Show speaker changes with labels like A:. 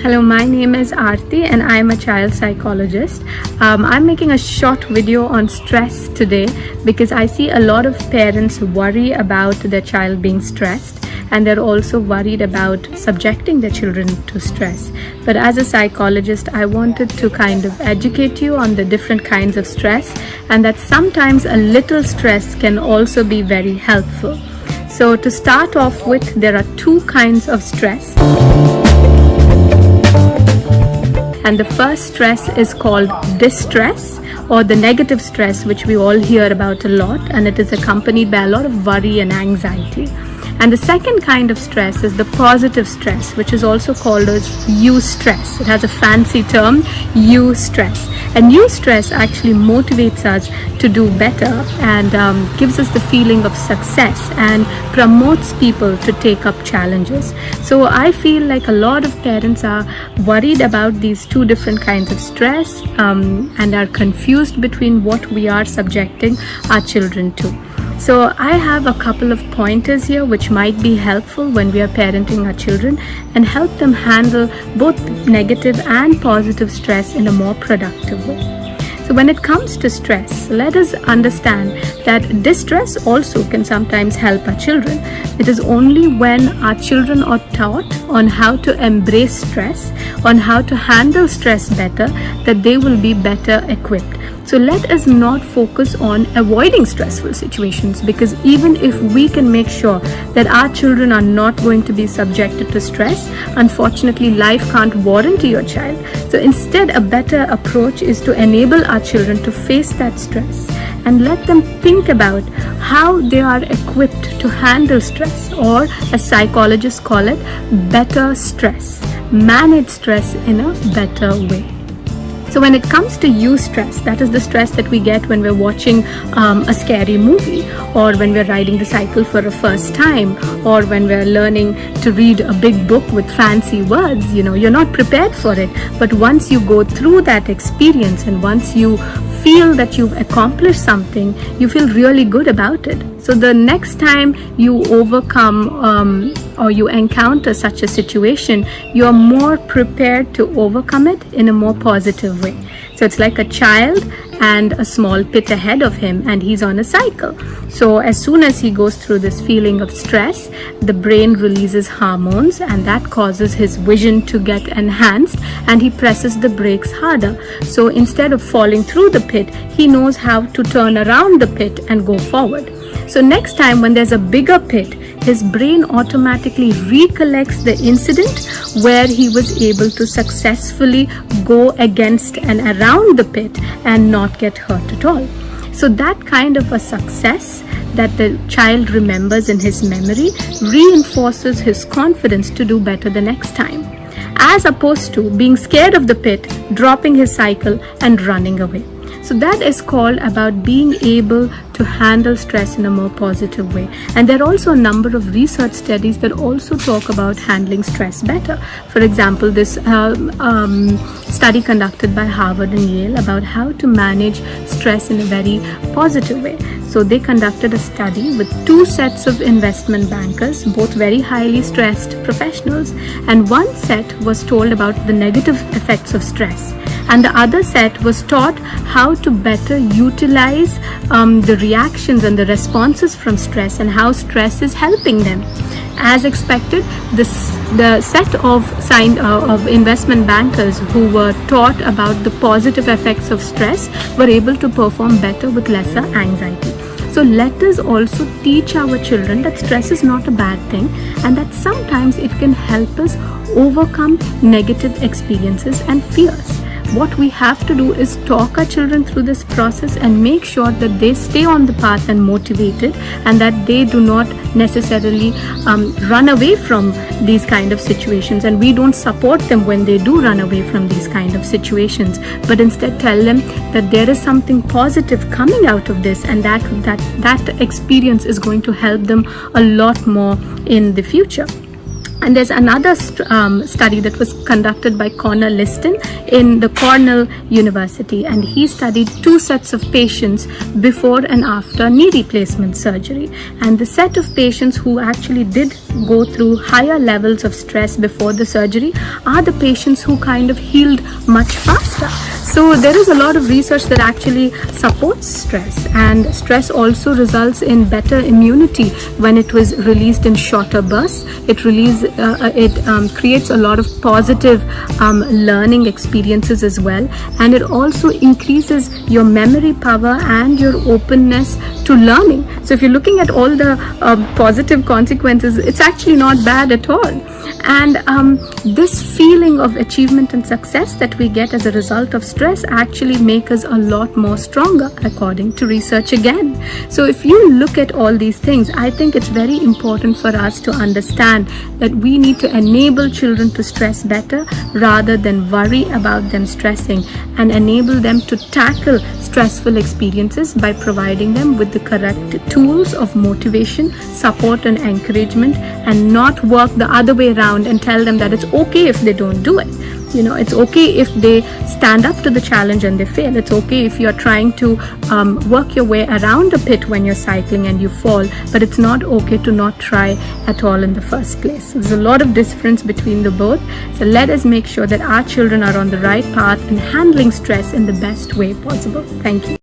A: Hello, my name is Aarti and I am a child psychologist. I'm making a short video on stress today because I see a lot of parents worry about their child being stressed, and they're also worried about subjecting their children to stress. But as a psychologist, I wanted to kind of educate you on the different kinds of stress, and that sometimes a little stress can also be very helpful. So to start off with, there are two kinds of stress. And the first stress is called distress, or the negative stress, which we all hear about a lot, and it is accompanied by a lot of worry and anxiety. And the second kind of stress is the positive stress, which is also called as eustress. It has a fancy term, eustress. And eustress actually motivates us to do better and gives us the feeling of success and promotes people to take up challenges. So I feel like a lot of parents are worried about these two different kinds of stress and are confused between what we are subjecting our children to. So I have a couple of pointers here which might be helpful when we are parenting our children and help them handle both negative and positive stress in a more productive way. So when it comes to stress, let us understand that distress also can sometimes help our children. It is only when our children are taught on how to embrace stress, on how to handle stress better, that they will be better equipped. So let us not focus on avoiding stressful situations, because even if we can make sure that our children are not going to be subjected to stress, unfortunately life can't warranty your child. So instead, a better approach is to enable our children to face that stress and let them think about how they are equipped to handle stress, or as psychologists call it, better stress, manage stress in a better way. So when it comes to eustress, that is the stress that we get when we're watching a scary movie, or when we're riding the cycle for a first time, or when we're learning to read a big book with fancy words. You know, you're not prepared for it, but once you go through that experience and once you feel that you've accomplished something, you feel really good about it. So the next time you overcome or you encounter such a situation, you are more prepared to overcome it in a more positive way. So it's like a child and a small pit ahead of him, and he's on a cycle. So as soon as he goes through this feeling of stress, the brain releases hormones, and that causes his vision to get enhanced, and he presses the brakes harder. So instead of falling through the pit, he knows how to turn around the pit and go forward. So next time when there's a bigger pit, his brain automatically recollects the incident where he was able to successfully go against and around the pit and not get hurt at all. So that kind of a success that the child remembers in his memory reinforces his confidence to do better the next time, as opposed to being scared of the pit, dropping his cycle and running away. So that is called about being able to handle stress in a more positive way. And there are also a number of research studies that also talk about handling stress better. For example, this study conducted by Harvard and Yale about how to manage stress in a very positive way. So they conducted a study with two sets of investment bankers, both very highly stressed professionals, and one set was told about the negative effects of stress, and the other set was taught how to better utilize the reactions and the responses from stress and how stress is helping them. As expected, the set of investment bankers who were taught about the positive effects of stress were able to perform better with lesser anxiety. So let us also teach our children that stress is not a bad thing, and that sometimes it can help us overcome negative experiences and fears. What we have to do is talk our children through this process and make sure that they stay on the path and motivated, and that they do not necessarily run away from these kind of situations, and we don't support them when they do run away from these kind of situations, but instead tell them that there is something positive coming out of this, and that experience is going to help them a lot more in the future. And there's another study that was conducted by Connor Liston in the Cornell University, and he studied 2 sets of patients before and after knee replacement surgery. And the set of patients who actually did go through higher levels of stress before the surgery are the patients who kind of healed much faster. So there is a lot of research that actually supports stress, and stress also results in better immunity when it was released in shorter bursts. It creates a lot of positive learning experiences as well, and it also increases your memory power and your openness to learning. So if you're looking at all the positive consequences, it's actually not bad at all. And this feeling of achievement and success that we get as a result of stress actually make us a lot more stronger, according to research again. So if you look at all these things, I think it's very important for us to understand that we need to enable children to stress better rather than worry about them stressing, and enable them to tackle stressful experiences by providing them with the correct tools of motivation, support and encouragement, and not work the other way around and tell them that it's okay if they don't do it. You know, it's okay if they stand up to the challenge and they fail. It's okay if you're trying to work your way around a pit when you're cycling and you fall, but it's not okay to not try at all in the first place. There's a lot of difference between the both. So let us make sure that our children are on the right path and handling stress in the best way possible. Thank you.